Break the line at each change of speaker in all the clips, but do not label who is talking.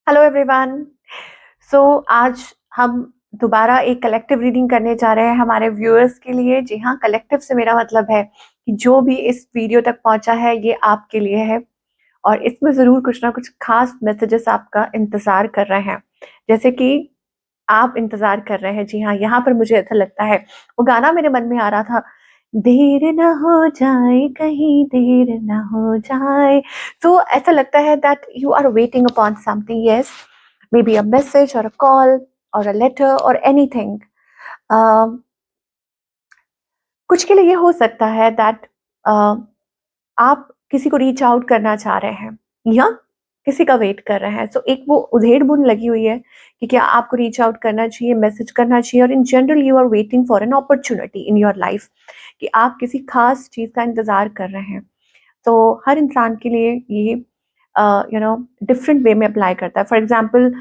Hello everyone. सो आज हम दोबारा एक कलेक्टिव रीडिंग करने जा रहे हैं हमारे व्यूअर्स के लिए। जी हाँ, कलेक्टिव से मेरा मतलब है कि जो भी इस वीडियो तक पहुंचा है ये आपके लिए है और इसमें ज़रूर कुछ ना कुछ खास मैसेजेस आपका इंतज़ार कर रहे हैं, जैसे कि आप इंतज़ार कर रहे हैं। जी हाँ, यहाँ पर मुझे ऐसा लगता है वो गाना मेरे मन में आ रहा था, देर ना हो जाए कहीं देर ना हो जाए। तो ऐसा लगता है that you are waiting upon something, yes, maybe a message और अ कॉल और अ लेटर और एनीथिंग। कुछ के लिए ये हो सकता है दैट आप किसी को रीच आउट करना चाह रहे हैं या किसी का वेट कर रहे हैं। सो एक वो उधेड़-बुन लगी हुई है कि क्या आपको रीच आउट करना चाहिए, मैसेज करना चाहिए, और in general you are waiting for an opportunity in your life कि आप किसी खास चीज़ का इंतज़ार कर रहे हैं। तो हर इंसान के लिए ये डिफरेंट वे में अप्लाई करता है। For example,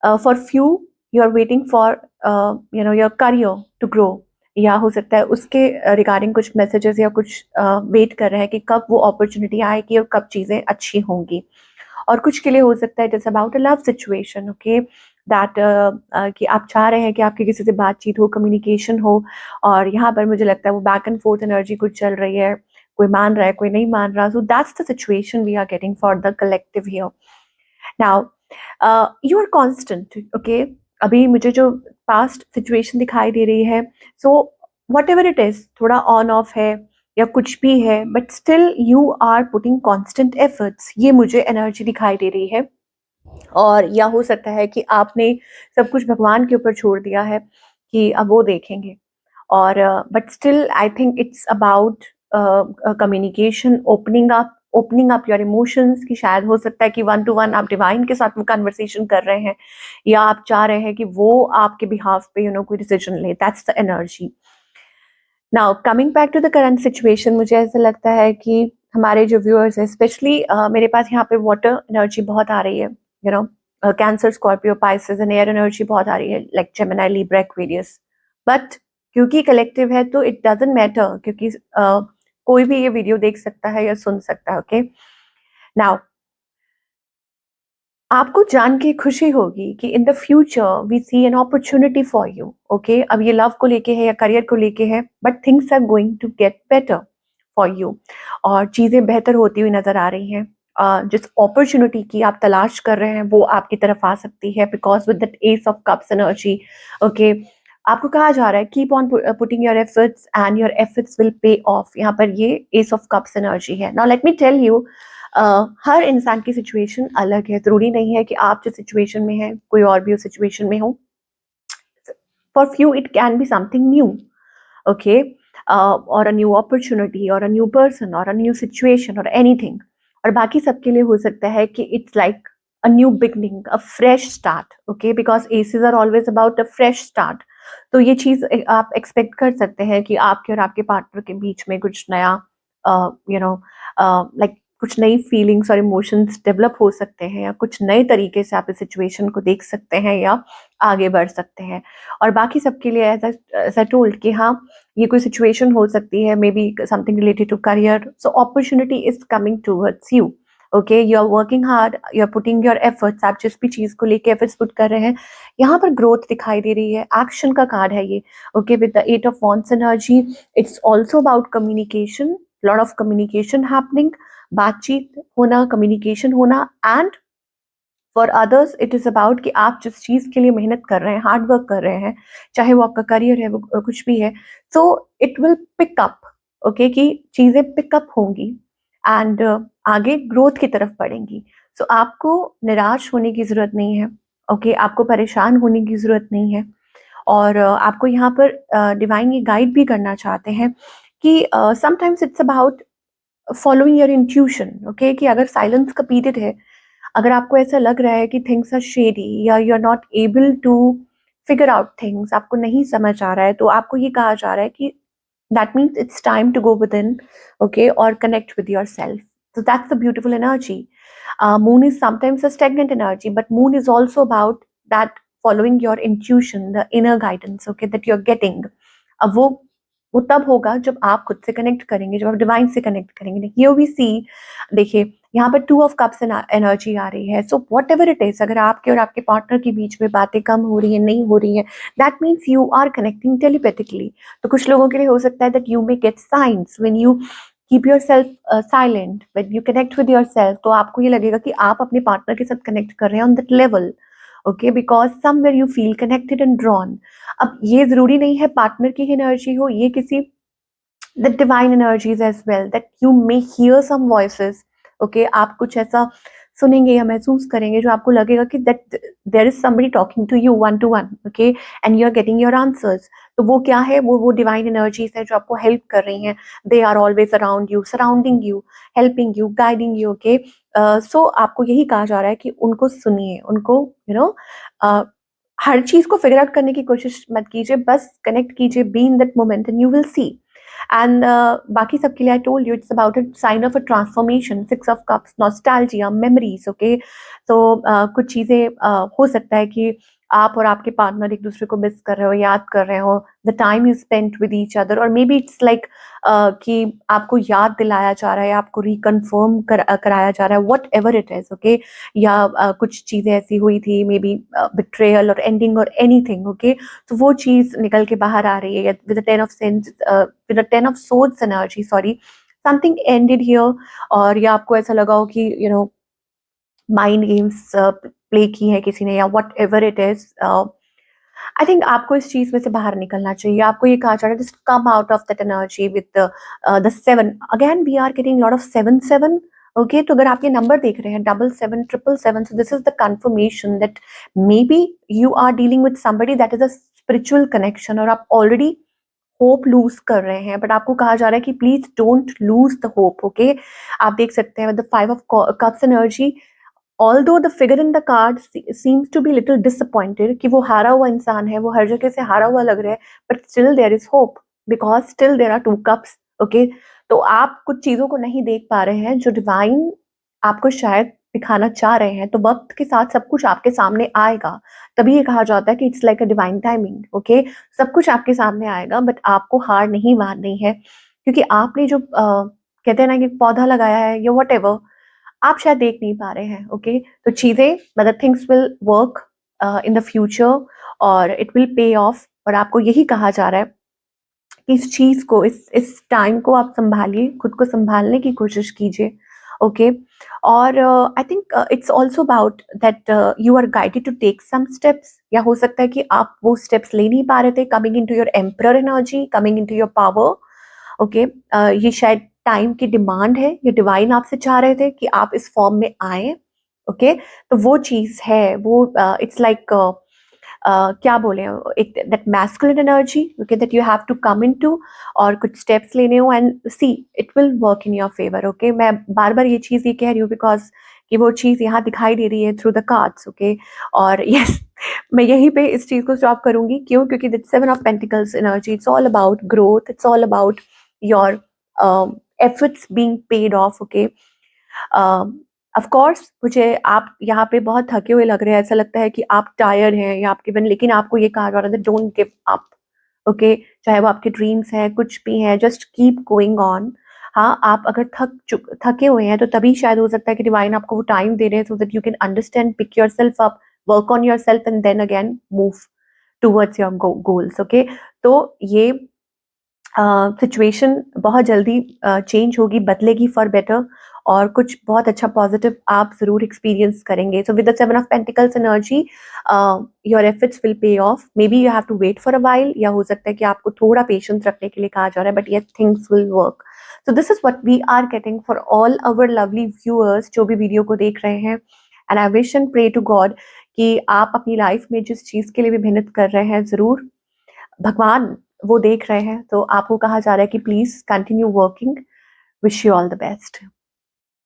for few you are waiting for your career to grow, या हो सकता है उसके रिगार्डिंग कुछ मैसेजेस या कुछ वेट कर रहे हैं कि कब वो अपॉर्चुनिटी आएगी और कब चीज़ें अच्छी होंगी। और कुछ के लिए हो सकता है it is about a love situation, okay, that कि आप चाह रहे हैं कि आपकी किसी से बातचीत हो, कम्युनिकेशन हो, और यहाँ पर मुझे लगता है वो बैक एंड फोर्थ एनर्जी कुछ चल रही है, कोई मान रहा है, कोई नहीं मान रहा। So that's the situation we are getting for the collective here. Now you are constant, okay. अभी मुझे जो पास्ट सिचुएशन दिखाई दे रही है, सो व्हाटएवर इट इज, थोड़ा ऑन ऑफ है या कुछ भी है, but still you are putting constant efforts, ये मुझे एनर्जी दिखाई दे रही है। और या हो सकता है कि आपने सब कुछ भगवान के ऊपर छोड़ दिया है कि अब वो देखेंगे। और but still I think it's about communication, opening up your emotions, कि शायद हो सकता है कि वन टू वन आप डिवाइन के साथ में कन्वर्सेशन कर रहे हैं, या आप चाह रहे हैं कि वो आपके बिहाफ पे कोई डिसीजन ले। That's the energy. Now coming back to the current situation, मुझे ऐसा लगता है कि हमारे जो व्यूअर्स हैं, स्पेशली मेरे पास यहाँ पे वाटर एनर्जी बहुत आ रही है, cancer, Scorpio, Pisces, and air energy बहुत आ रही है, like Gemini, Libra, Aquarius. But क्योंकि कलेक्टिव है तो इट डजंट मैटर, क्योंकि कोई भी ये वीडियो देख सकता है या सुन सकता है, ओके। नाउ आपको जान के खुशी होगी कि in the future we see an opportunity for you, okay. अब ये लव को लेके है या करियर को लेके है, but things are going to get better for you, और चीज़ें बेहतर होती हुई नज़र आ रही हैं। जिस अपॉर्चुनिटी की आप तलाश कर रहे हैं वो आपकी तरफ आ सकती है, because with that ace of cups energy, okay. आपको कहा जा रहा है keep on putting your efforts and your efforts will pay off. यहाँ पर ये एस ऑफ कप्स एनर्जी है। Now let me tell you, हर इंसान की सिचुएशन अलग है। ज़रूरी नहीं है कि आप जिस सिचुएशन में हैं कोई और भी उस सिचुएशन में हो। For few it can be something new, okay, और अ न्यू अपॉर्चुनिटी और अ न्यू पर्सन और अ न्यू सिचुएशन और एनीथिंग। और बाकी सबके लिए हो सकता है कि it's like a new beginning, a fresh start, okay, because aces are always about a fresh start. तो ये चीज़ आप एक्सपेक्ट कर सकते हैं कि आपके और आपके पार्टनर के बीच में कुछ नया, लाइक कुछ नई फीलिंग्स और इमोशंस डेवलप हो सकते हैं, या कुछ नए तरीके से आप इस सिचुएशन को देख सकते हैं या आगे बढ़ सकते हैं। और बाकी सबके लिए एज आई टोल्ड कि हाँ, ये कोई सिचुएशन हो सकती है, maybe something related to career. So opportunity is coming towards you, okay. You are working hard, you are putting your efforts. आप जिस भी चीज़ को लेके एफर्ट्स पुट कर रहे हैं, यहाँ पर ग्रोथ दिखाई दे रही है। एक्शन का कार्ड है ये, okay, with the eight of wands energy. It's also about communication, lot of communication happening, बातचीत होना, कम्युनिकेशन होना। And for others it is about कि आप जिस चीज़ के लिए मेहनत कर रहे हैं, हार्ड वर्क कर रहे हैं, चाहे वो आपका करियर है, वो कुछ भी है, so it will pick up, okay, कि चीज़ें पिकअप होंगी एंड आगे ग्रोथ की तरफ बढ़ेंगी। सो आपको निराश होने की ज़रूरत नहीं है, ओके, आपको परेशान होने की ज़रूरत नहीं है। और आपको यहाँ पर डिवाइन ये गाइड भी करना चाहते हैं कि sometimes it's about following your intuition, okay, कि अगर साइलेंस का पीरियड है, अगर आपको ऐसा लग रहा है कि थिंग्स आर शेडी या you are not able to figure out things, आपको नहीं समझ आ रहा है, तो आपको ये कहा जा रहा है कि that means it's time to go within, okay, और connect with yourself. So that's the beautiful energy. Moon is sometimes a stagnant energy, but moon is also about that following your intuition, the inner guidance, okay, that you're getting. अब वो वो तब होगा जब आप खुद से connect करेंगे, जब आप डिवाइन से कनेक्ट करेंगे। हियर वी सी, देखिए यहाँ पर 2 ऑफ कप्स एनर्जी आ रही है। सो व्हाटएवर इट इज, अगर आपके और आपके पार्टनर के बीच में बातें कम हो रही हैं, नहीं हो रही हैं, that means you are connecting telepathically. तो कुछ लोगों के लिए हो सकता है that you may get science when you keep yourself silent, when you connect with yourself. तो आपको ये लगेगा कि आप अपने पार्टनर के साथ कनेक्ट कर रहे हैं on that level, okay, because somewhere you feel connected and drawn. अब ये जरूरी नहीं है पार्टनर की एनर्जी हो, ये किसी the divine energies as well, that you may hear some voices, okay, आप कुछ ऐसा सुनेंगे या महसूस करेंगे जो आपको लगेगा कि that there is somebody talking to you one to one, okay, and you are getting your answers। तो वो क्या है, वो divine energies है जो आपको help कर रही हैं। they are always around you, surrounding you, helping you, guiding you, okay। so आपको यही कहा जा रहा है कि उनको सुनिए, उनको you know हर चीज को फिगर आउट करने की कोशिश मत कीजिए, बस कनेक्ट कीजिए, be in that moment and you will see. And बाकी सबके लिए I told you it's about a sign of a transformation, 6 of cups, nostalgia, memories, okay. तो कुछ चीजें हो सकता है कि आप और आपके पार्टनर एक दूसरे को मिस कर रहे हो, याद कर रहे हो, the time you spent with each other, और मे बी इट्स लाइक कि आपको याद दिलाया जा रहा है, आपको रिकन्फर्म कराया जा रहा है, what ever it is, okay. या कुछ चीजें ऐसी हुई थी, मे बी बिट्रेयल और एंडिंग और एनीथिंग, ओके। तो वो चीज निकल के बाहर आ रही है with the 10 of swords energy, sorry, something ended here. और या आपको ऐसा लगा हो कि you know mind games play की है किसी ने, या what ever it is. I think आपको इस चीज में से बाहर निकलना चाहिए। आपको ये कहा जा रहा है just come out of that energy with the 7। Again we are getting lot of 7 7, okay. तो अगर आप ये नंबर देख रहे हैं 7 7 7 7, so this is the confirmation that maybe you are dealing with somebody that is a spiritual connection, और आप already hope loose कर रहे हैं, बट आपको कहा जा रहा है कि please don't lose the hope, okay. आप देख सकते हैं the 5 of cups energy, although the figure in the card seems to be little disappointed, कि वो हारा हुआ इंसान है, वो हर जगह से हारा हुआ लग रहा है, but still there is hope because still there are 2 cups, okay. तो आप कुछ चीजों को नहीं देख पा रहे हैं जो डिवाइन आपको शायद दिखाना चाह रहे हैं। तो वक्त के साथ सब कुछ आपके सामने आएगा। तभी ये कहा जाता है कि it's like a divine timing, okay. सब कुछ आपके सामने आएगा, बट आपको हार नहीं माननी है, क्योंकि आपने जो कहते हैं ना कि पौधा लगाया है या वट एवर, आप शायद देख नहीं पा रहे हैं, ओके। तो चीजें, मतलब things will work in the future, और इट विल पे ऑफ। और आपको यही कहा जा रहा है कि इस चीज को, इस टाइम को आप संभालिए, खुद को संभालने की कोशिश कीजिए, ओके। और I think it's also about that you are guided to take some steps, या हो सकता है कि आप वो स्टेप्स ले नहीं पा रहे थे, coming into your emperor energy, coming into your power, okay. ये शायद टाइम की डिमांड है, ये डिवाइन आपसे चाह रहे थे कि आप इस फॉर्म में आए, ओके। तो वो चीज है, वो इट्स लाइक क्या बोले, एक that masculine energy, okay, that you have to come into, और कुछ स्टेप्स लेने हो, and see it will work in your favour, okay. मैं बार बार ये चीज ये कह रही हूँ बिकॉज कि वो चीज यहाँ दिखाई दे रही है थ्रू द कार्ड्स, ओके। और यस, मैं यहीं पे इस चीज को स्टॉप करूंगी, क्यों? क्योंकि that 7 of pentacles energy, it's all about growth, it's all about your efforts being paid of, okay. Of course मुझे आप यहाँ पे बहुत थके हुए लग रहे हैं, ऐसा लगता है कि आप टायर्ड हैं या आपके बन, लेकिन आपको ये कहा जा रहा है डोंट गिव अप, ओके। चाहे वो आपके ड्रीम्स हैं, कुछ भी हैं, जस्ट कीप गोइंग ऑन। हाँ, आप अगर थके हुए हैं तो तभी शायद हो सकता है कि डिवाइन आपको वो टाइम दे रहे हैं, so that you can understand, pick yourself up, work on yourself, and then again move towards your goals, okay. तो ये सिचुएशन बहुत जल्दी चेंज होगी, बदलेगी फॉर बेटर, और कुछ बहुत अच्छा पॉजिटिव आप जरूर एक्सपीरियंस करेंगे। So with the 7 of pentacles energy, your efforts will pay off, maybe you have to wait for a while, या हो सकता है कि आपको थोड़ा पेशेंस रखने के लिए कहा जा रहा है, but yet things will work. So this is what we are getting for all our lovely viewers जो भी वीडियो को देख रहे हैं। And I wish and pray to God कि आप अपनी लाइफ में जिस चीज के लिए भी मेहनत कर रहे हैं, जरूर भगवान वो देख रहे हैं। तो आपको कहा जा रहा है कि please continue working, wish you all the best.